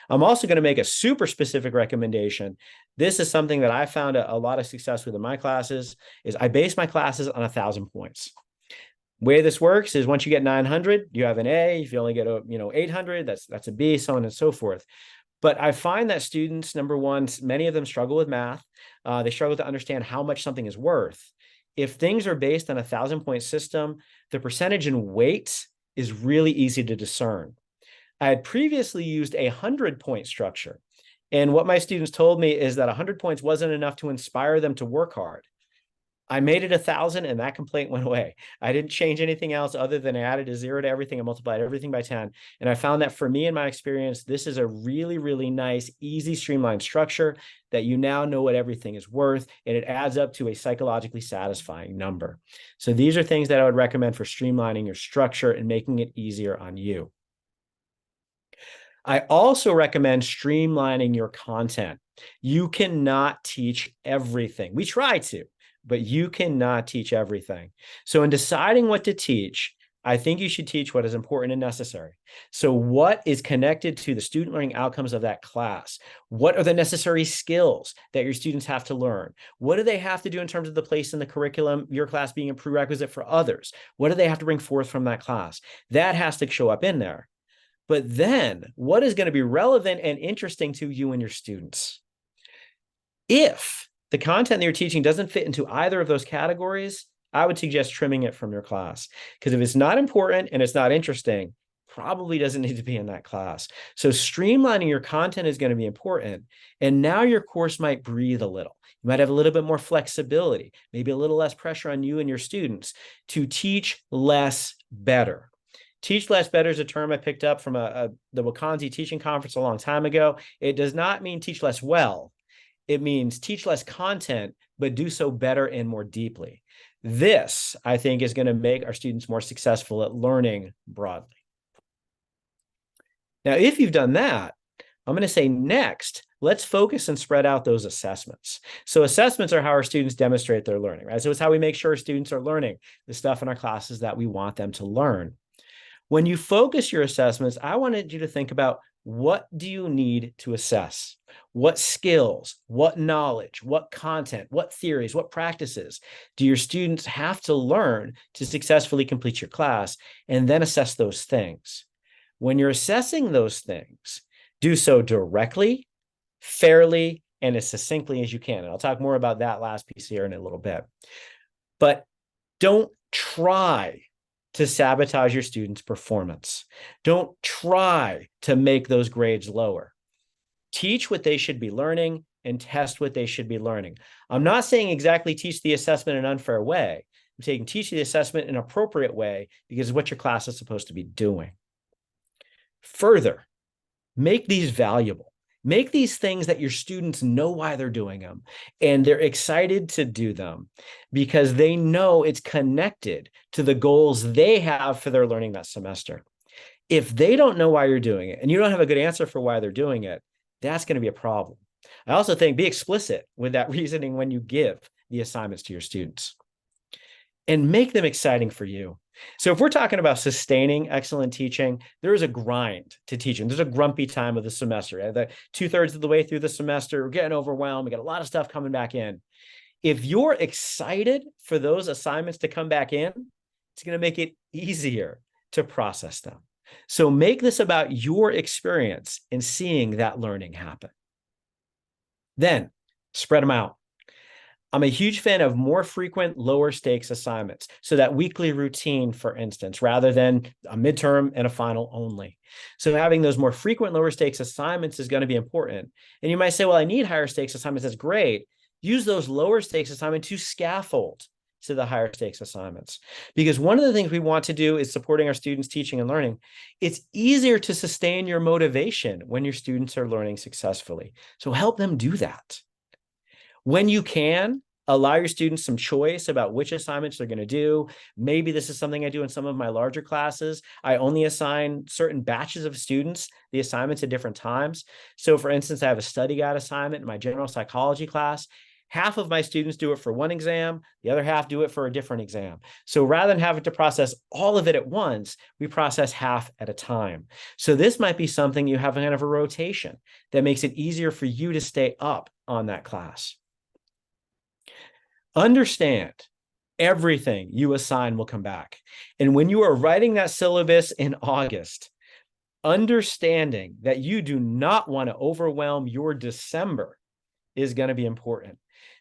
I'm also going to make a super specific recommendation. This is something that I found a lot of success with in my classes, is I base my classes on 1,000 points. The way this works is once you get 900, you have an A. If you only get 800, that's a B, so on and so forth. But I find that students, number one, many of them struggle with math. They struggle to understand how much something is worth. If things are based on a 1,000-point system, the percentage in weight is really easy to discern. I had previously used a 100-point structure. And what my students told me is that 100 points wasn't enough to inspire them to work hard. I made it 1,000 and that complaint went away. I didn't change anything else other than I added a 0 to everything and multiplied everything by 10. And I found that for me, in my experience, this is a really, really nice, easy, streamlined structure that you now know what everything is worth, and it adds up to a psychologically satisfying number. So these are things that I would recommend for streamlining your structure and making it easier on you. I also recommend streamlining your content. You cannot teach everything. We try to, but you cannot teach everything. So in deciding what to teach, I think you should teach what is important and necessary. So what is connected to the student learning outcomes of that class? What are the necessary skills that your students have to learn? What do they have to do in terms of the place in the curriculum, your class being a prerequisite for others? What do they have to bring forth from that class? That has to show up in there. But then what is going to be relevant and interesting to you and your students? If the content that you're teaching doesn't fit into either of those categories, I would suggest trimming it from your class. Because if it's not important and it's not interesting, probably doesn't need to be in that class. So streamlining your content is going to be important. And now your course might breathe a little. You might have a little bit more flexibility, maybe a little less pressure on you and your students to teach less better. Teach less better is a term I picked up from the Wakanzi teaching conference a long time ago. It does not mean teach less well. It means teach less content, but do so better and more deeply. This, I think, is going to make our students more successful at learning broadly. Now, if you've done that, I'm going to say next, let's focus and spread out those assessments. So assessments are how our students demonstrate their learning, right? So it's how we make sure students are learning the stuff in our classes that we want them to learn. When you focus your assessments, I wanted you to think about, what do you need to assess? What skills, what knowledge, what content, what theories, what practices do your students have to learn to successfully complete your class? And then assess those things. When you're assessing those things, do so directly, fairly, and as succinctly as you can. And I'll talk more about that last piece here in a little bit. But don't try to sabotage your students' performance. Don't try to make those grades lower. Teach what they should be learning and test what they should be learning. I'm not saying exactly teach the assessment in an unfair way. I'm saying teach the assessment in an appropriate way because it's what your class is supposed to be doing. Further, make these valuable. Make these things that your students know why they're doing them, and they're excited to do them because they know it's connected to the goals they have for their learning that semester. If they don't know why you're doing it and you don't have a good answer for why they're doing it, that's going to be a problem. I also think be explicit with that reasoning when you give the assignments to your students and make them exciting for you. So if we're talking about sustaining excellent teaching, there is a grind to teaching. There's a grumpy time of the semester. Right? The 2/3 of the way through the semester, we're getting overwhelmed. We got a lot of stuff coming back in. If you're excited for those assignments to come back in, it's going to make it easier to process them. So make this about your experience in seeing that learning happen. Then spread them out. I'm a huge fan of more frequent, lower stakes assignments. So that weekly routine, for instance, rather than a midterm and a final only. So having those more frequent, lower stakes assignments is going to be important. And you might say, well, I need higher stakes assignments. That's great. Use those lower stakes assignments to scaffold to the higher stakes assignments. Because one of the things we want to do is supporting our students' teaching and learning. It's easier to sustain your motivation when your students are learning successfully. So help them do that. When you can, allow your students some choice about which assignments they're going to do. Maybe this is something I do in some of my larger classes. I only assign certain batches of students the assignments at different times. So for instance, I have a study guide assignment in my general psychology class. Half of my students do it for one exam, the other half do it for a different exam. So rather than having to process all of it at once, we process half at a time. So this might be something you have kind of a rotation that makes it easier for you to stay up on that class. Understand, everything you assign will come back. And when you are writing that syllabus in August, understanding that you do not want to overwhelm your December is going to be important.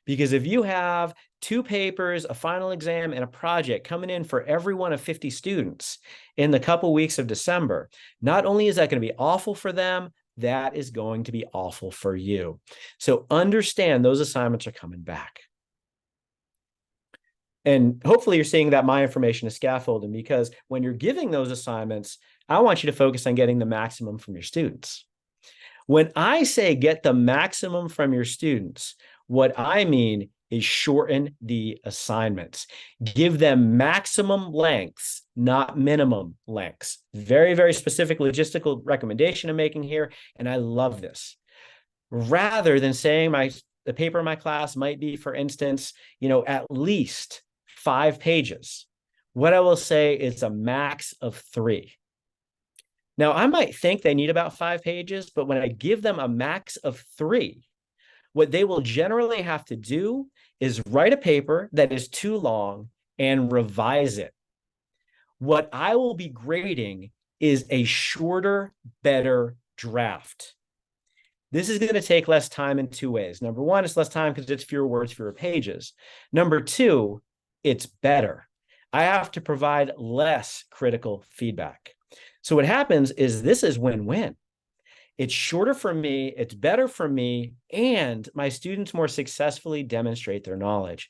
Because if you have 2 papers, a final exam, and a project coming in for every one of 50 students in the couple weeks of December, not only is that going to be awful for them, that is going to be awful for you. So understand those assignments are coming back. And hopefully you're seeing that my information is scaffolding, because when you're giving those assignments, I want you to focus on getting the maximum from your students. When I say get the maximum from your students, what I mean is shorten the assignments. Give them maximum lengths, not minimum lengths. Very, very specific logistical recommendation I'm making here, and I love this. Rather than saying the paper in my class might be, for instance, at least 5 pages, what I will say is a max of 3. Now, I might think they need about 5 pages, but when I give them a max of 3, what they will generally have to do is write a paper that is too long and revise it. What I will be grading is a shorter, better draft. This is going to take less time in 2 ways. Number one, it's less time because it's fewer words, fewer pages. Number two, it's better. I have to provide less critical feedback. So what happens is this is win-win. It's shorter for me, it's better for me, and my students more successfully demonstrate their knowledge.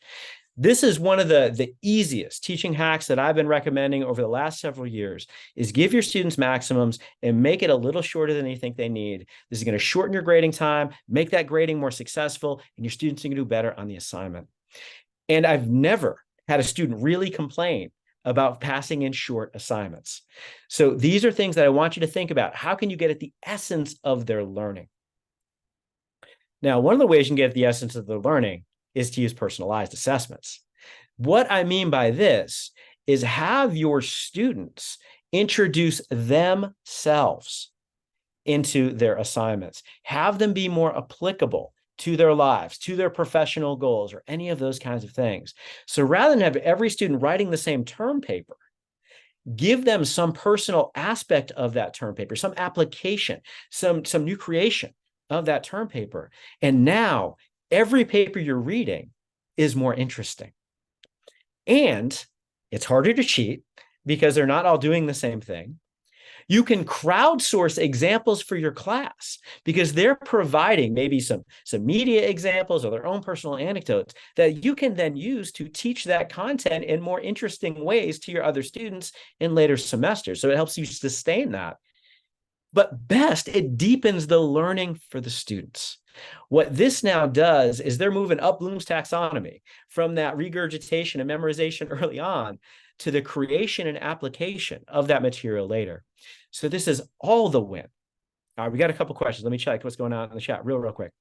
This is one of the easiest teaching hacks that I've been recommending over the last several years, is give your students maximums and make it a little shorter than you think they need. This is going to shorten your grading time, make that grading more successful, and your students are going to do better on the assignment. And I've never had a student really complain about passing in short assignments. So these are things that I want you to think about. How can you get at the essence of their learning? Now, one of the ways you can get at the essence of their learning is to use personalized assessments. What I mean by this is have your students introduce themselves into their assignments. Have them be more applicable to their lives, to their professional goals, or any of those kinds of things. So rather than have every student writing the same term paper, give them some personal aspect of that term paper, some application, some new creation of that term paper. And now every paper you're reading is more interesting. And it's harder to cheat because they're not all doing the same thing. You can crowdsource examples for your class because they're providing maybe some media examples or their own personal anecdotes that you can then use to teach that content in more interesting ways to your other students in later semesters. So it helps you sustain that. But best, it deepens the learning for the students. What this now does is they're moving up Bloom's taxonomy from that regurgitation and memorization early on to the creation and application of that material later. So this is all the win. All right, we got a couple questions. Let me check what's going on in the chat real quick.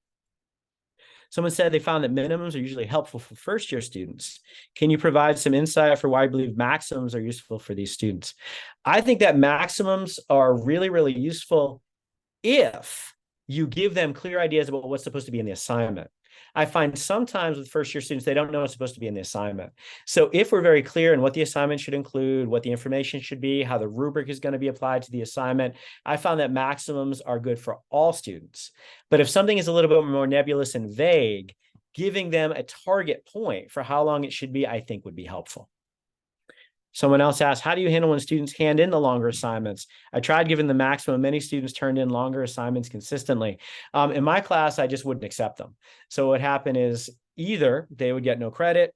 Someone said they found that minimums are usually helpful for first-year students. Can you provide some insight for why you believe maximums are useful for these students? I think that maximums are really, really useful if you give them clear ideas about what's supposed to be in the assignment. I find sometimes with first-year students, they don't know what's supposed to be in the assignment. So if we're very clear in what the assignment should include, what the information should be, how the rubric is going to be applied to the assignment, I found that maximums are good for all students. But if something is a little bit more nebulous and vague, giving them a target point for how long it should be, I think would be helpful. Someone else asked, how do you handle when students hand in the longer assignments? I tried giving the maximum. Many students turned in longer assignments consistently. In my class, I just wouldn't accept them. So what happened is either they would get no credit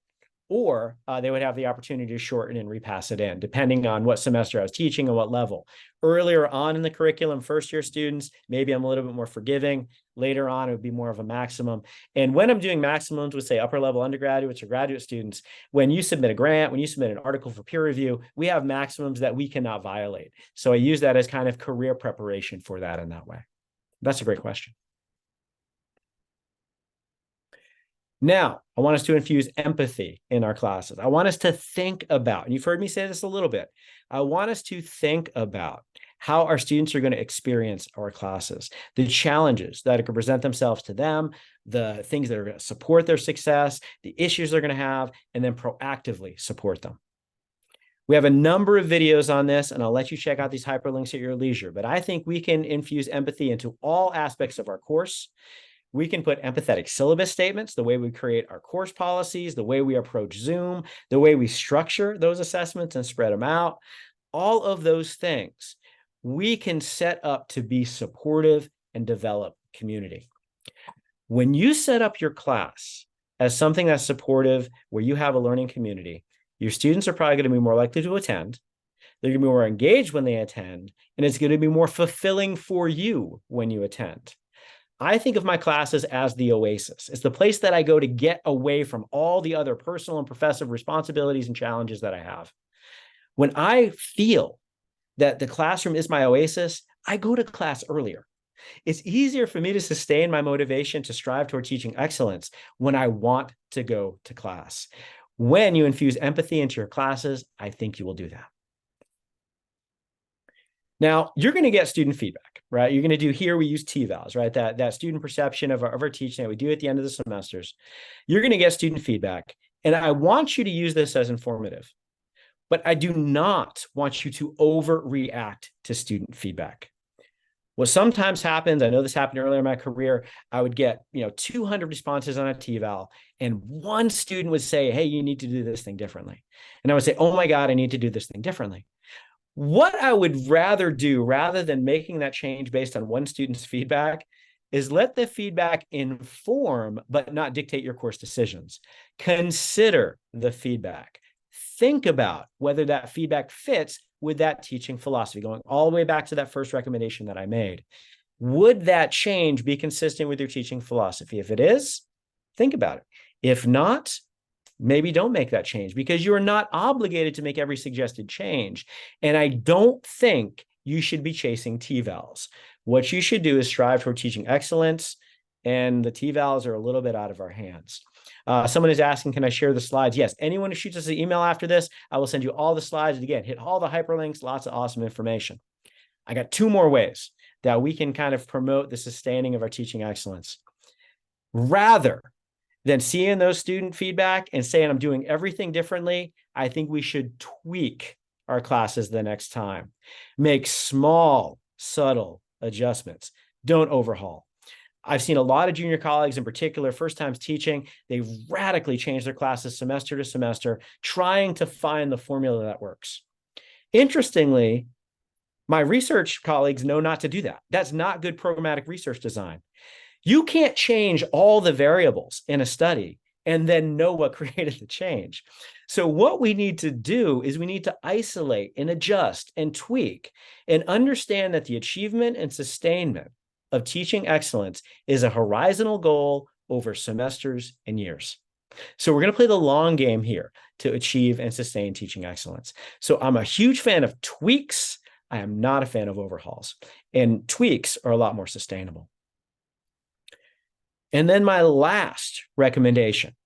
or they would have the opportunity to shorten and repass it in, depending on what semester I was teaching and what level. Earlier on in the curriculum, first-year students, maybe I'm a little bit more forgiving. Later on, it would be more of a maximum. And when I'm doing maximums with, say, upper-level undergraduates or graduate students, when you submit a grant, when you submit an article for peer review, we have maximums that we cannot violate. So I use that as kind of career preparation for that in that way. That's a great question. Now, I want us to infuse empathy in our classes. I want us to think about, and you've heard me say this a little bit, I want us to think about how our students are going to experience our classes, the challenges that could present themselves to them, the things that are going to support their success, the issues they're going to have, and then proactively support them. We have a number of videos on this, and I'll let you check out these hyperlinks at your leisure, but I think we can infuse empathy into all aspects of our course. We can put empathetic syllabus statements, the way we create our course policies, the way we approach Zoom, the way we structure those assessments and spread them out. All of those things we can set up to be supportive and develop community. When you set up your class as something that's supportive, where you have a learning community, your students are probably going to be more likely to attend. They're going to be more engaged when they attend, and it's going to be more fulfilling for you when you attend. I think of my classes as the oasis. It's the place that I go to get away from all the other personal and professive responsibilities and challenges that I have. When I feel that the classroom is my oasis, I go to class earlier. It's easier for me to sustain my motivation to strive toward teaching excellence when I want to go to class. When you infuse empathy into your classes, I think you will do that. Now, you're going to get student feedback, right? You're going to do here, we use TVALs, right? That student perception of our teaching that we do at the end of the semesters. You're going to get student feedback. And I want you to use this as informative. But I do not want you to overreact to student feedback. What sometimes happens, I know this happened earlier in my career, I would get 200 responses on a TVAL, and one student would say, hey, you need to do this thing differently. And I would say, oh my God, I need to do this thing differently. What I would rather do, rather than making that change based on one student's feedback, is let the feedback inform, but not dictate your course decisions. Consider the feedback. Think about whether that feedback fits with that teaching philosophy, going all the way back to that first recommendation that I made. Would that change be consistent with your teaching philosophy? If it is, think about it. If not, maybe don't make that change, because you are not obligated to make every suggested change. And I don't think you should be chasing TVALs. What you should do is strive toward teaching excellence, and the TVALs are a little bit out of our hands. Someone is asking, can I share the slides? Yes. Anyone who shoots us an email after this, I will send you all the slides. And again, hit all the hyperlinks, lots of awesome information. I got 2 more ways that we can kind of promote the sustaining of our teaching excellence. Rather than seeing those student feedback and saying I'm doing everything differently, I think we should tweak our classes the next time. Make small, subtle adjustments. Don't overhaul. I've seen a lot of junior colleagues, in particular, first times teaching, they radically change their classes semester to semester, trying to find the formula that works. Interestingly, my research colleagues know not to do that. That's not good programmatic research design. You can't change all the variables in a study and then know what created the change. So what we need to do is we need to isolate and adjust and tweak and understand that the achievement and sustainment of teaching excellence is a horizontal goal over semesters and years. So we're going to play the long game here to achieve and sustain teaching excellence. So I'm a huge fan of tweaks. I am not a fan of overhauls, and tweaks are a lot more sustainable. And then my last recommendation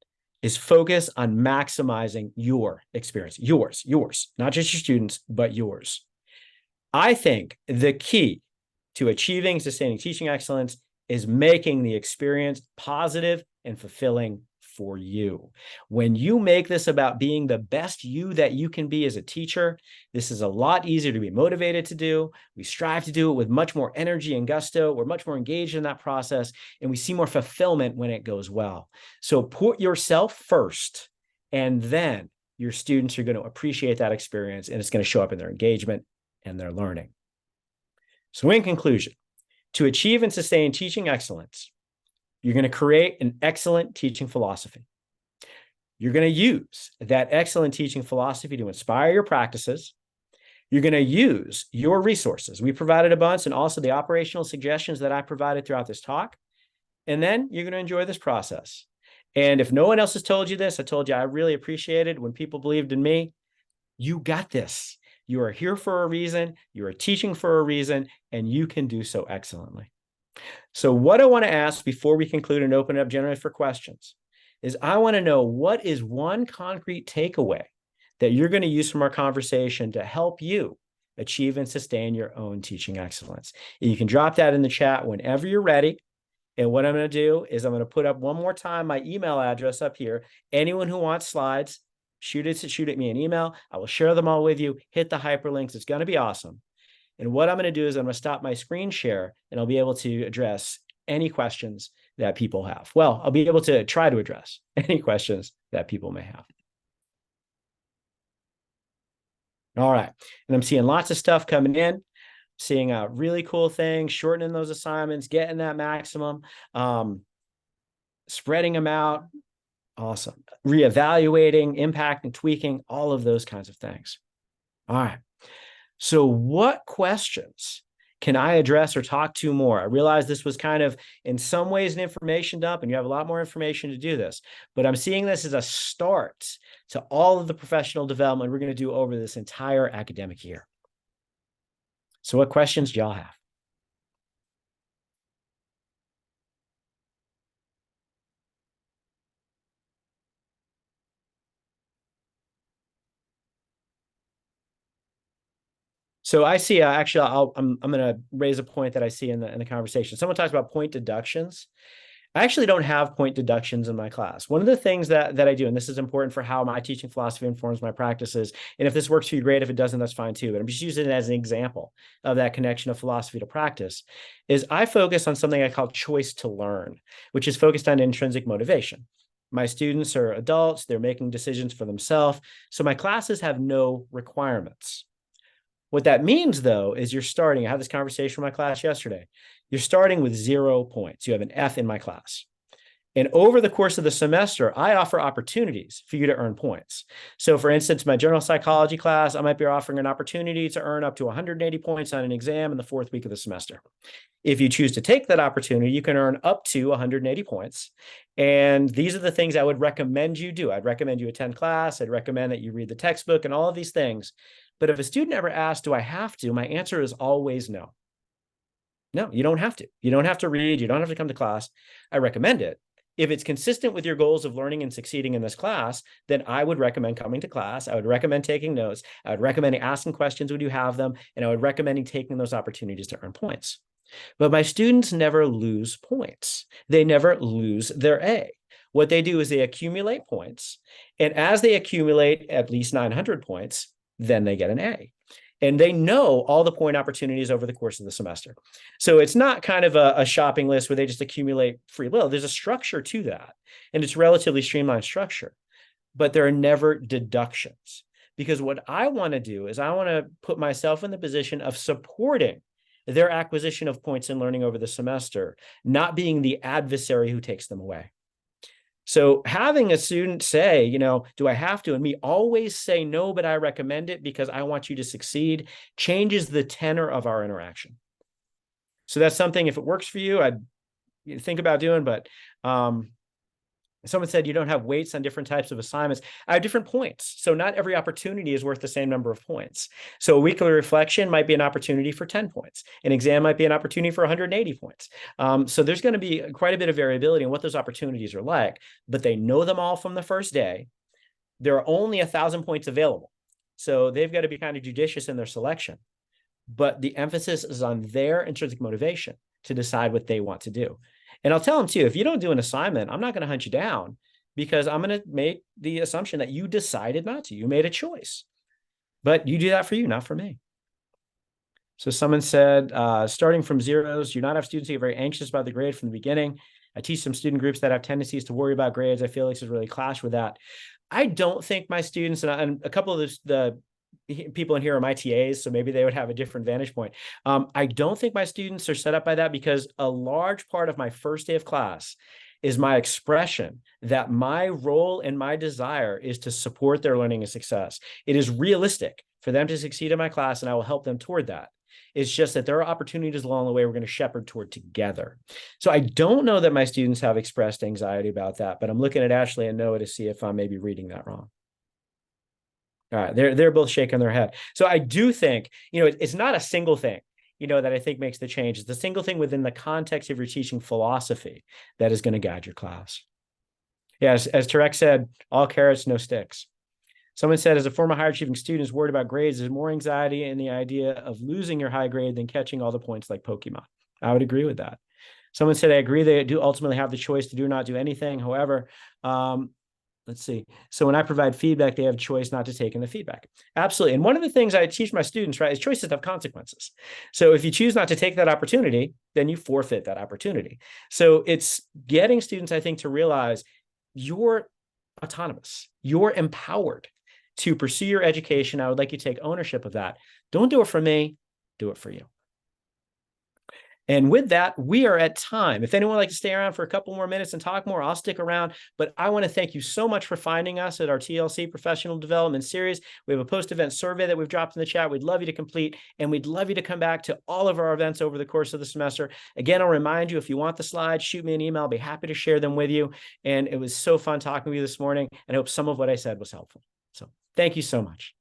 is focus on maximizing your experience, yours, not just your students, but yours. I think the key to achieving and sustaining teaching excellence is making the experience positive and fulfilling for you. When you make this about being the best you that you can be as a teacher, this is a lot easier to be motivated to do. We strive to do it with much more energy and gusto. We're much more engaged in that process, and we see more fulfillment when it goes well. So put yourself first, and then your students are going to appreciate that experience, and it's going to show up in their engagement and their learning. So in conclusion, to achieve and sustain teaching excellence, you're going to create an excellent teaching philosophy. You're going to use that excellent teaching philosophy to inspire your practices. You're going to use your resources. We provided a bunch, and also the operational suggestions that I provided throughout this talk. And then you're going to enjoy this process. And if no one else has told you this, I told you I really appreciated when people believed in me. You got this. You are here for a reason, you are teaching for a reason, and you can do so excellently. So what I want to ask before we conclude and open it up generally for questions is I want to know, what is one concrete takeaway that you're going to use from our conversation to help you achieve and sustain your own teaching excellence? And you can drop that in the chat whenever you're ready. And what I'm going to do is I'm going to put up one more time my email address up here. Anyone who wants slides, shoot at me an email. I will share them all with you. Hit the hyperlinks. It's going to be awesome. And what I'm going to do is I'm going to stop my screen share, and I'll be able to address any questions that people have. Well, I'll be able to try to address any questions that people may have. All right. And I'm seeing lots of stuff coming in, seeing really cool things, shortening those assignments, getting that maximum, spreading them out. Awesome. Reevaluating, impact, and tweaking, all of those kinds of things. All right. So what questions can I address or talk to more? I realize this was kind of in some ways an information dump and you have a lot more information to do this, but I'm seeing this as a start to all of the professional development we're going to do over this entire academic year. So what questions do y'all have? So I see, actually, I'm going to raise a point that I see in the conversation. Someone talks about point deductions. I actually don't have point deductions in my class. One of the things that I do, and this is important for how my teaching philosophy informs my practices, and if this works for you, great. If it doesn't, that's fine too. But I'm just using it as an example of that connection of philosophy to practice, is I focus on something I call choice to learn, which is focused on intrinsic motivation. My students are adults. They're making decisions for themselves. So my classes have no requirements. What that means, though, is you're starting. I had this conversation with my class yesterday. You're starting with 0 points. You have an F in my class. And over the course of the semester, I offer opportunities for you to earn points. So for instance, my general psychology class, I might be offering an opportunity to earn up to 180 points on an exam in the 4th week of the semester. If you choose to take that opportunity, you can earn up to 180 points. And these are the things I would recommend you do. I'd recommend you attend class. I'd recommend that you read the textbook and all of these things. But if a student ever asks, do I have to? My answer is always no. No, you don't have to. You don't have to read. You don't have to come to class. I recommend it. If it's consistent with your goals of learning and succeeding in this class, then I would recommend coming to class. I would recommend taking notes. I would recommend asking questions when you have them. And I would recommend taking those opportunities to earn points. But my students never lose points. They never lose their A. What they do is they accumulate points. And as they accumulate at least 900 points, then they get an A. And they know all the point opportunities over the course of the semester. So it's not kind of a shopping list where they just accumulate free will. There's a structure to that. And it's relatively streamlined structure. But there are never deductions. Because what I want to do is I want to put myself in the position of supporting their acquisition of points in learning over the semester, not being the adversary who takes them away. So having a student say, do I have to? And me always say no, but I recommend it because I want you to succeed, changes the tenor of our interaction. So that's something, if it works for you, I'd think about doing, but someone said you don't have weights on different types of assignments. I have different points. So not every opportunity is worth the same number of points. So a weekly reflection might be an opportunity for 10 points. An exam might be an opportunity for 180 points. So there's going to be quite a bit of variability in what those opportunities are like, but they know them all from the first day. There are only 1,000 points available. So they've got to be kind of judicious in their selection. But the emphasis is on their intrinsic motivation to decide what they want to do. And I'll tell them too, if you don't do an assignment, I'm not going to hunt you down because I'm going to make the assumption that you decided not to. You made a choice, but you do that for you, not for me. So someone said, starting from zeros, do not have students who get very anxious about the grade from the beginning. I teach some student groups that have tendencies to worry about grades. I feel like this is really clash with that. I don't think my students, and a couple of the people in here are my TAs, so maybe they would have a different vantage point. I don't think my students are set up by that because a large part of my first day of class is my expression that my role and my desire is to support their learning and success. It is realistic for them to succeed in my class, and I will help them toward that. It's just that there are opportunities along the way we're going to shepherd toward together. So I don't know that my students have expressed anxiety about that, but I'm looking at Ashley and Noah to see if I'm maybe reading that wrong. All right, they're both shaking their head. So I do think, it's not a single thing, that I think makes the change. It's the single thing within the context of your teaching philosophy that is going to guide your class. Yes, as Tarek said, all carrots, no sticks. Someone said, as a former high achieving student is worried about grades, there's more anxiety in the idea of losing your high grade than catching all the points like Pokemon. I would agree with that. Someone said, I agree they do ultimately have the choice to do or not do anything. However, let's see. So when I provide feedback, they have a choice not to take in the feedback. Absolutely. And one of the things I teach my students, right, is choices have consequences. So if you choose not to take that opportunity, then you forfeit that opportunity. So it's getting students, I think, to realize you're autonomous. You're empowered to pursue your education. I would like you to take ownership of that. Don't do it for me. Do it for you. And with that, we are at time. If anyone would like to stay around for a couple more minutes and talk more, I'll stick around. But I want to thank you so much for finding us at our TLC Professional Development Series. We have a post-event survey that we've dropped in the chat. We'd love you to complete, and we'd love you to come back to all of our events over the course of the semester. Again, I'll remind you, if you want the slides, shoot me an email. I'll be happy to share them with you. And it was so fun talking with you this morning, and I hope some of what I said was helpful. So thank you so much.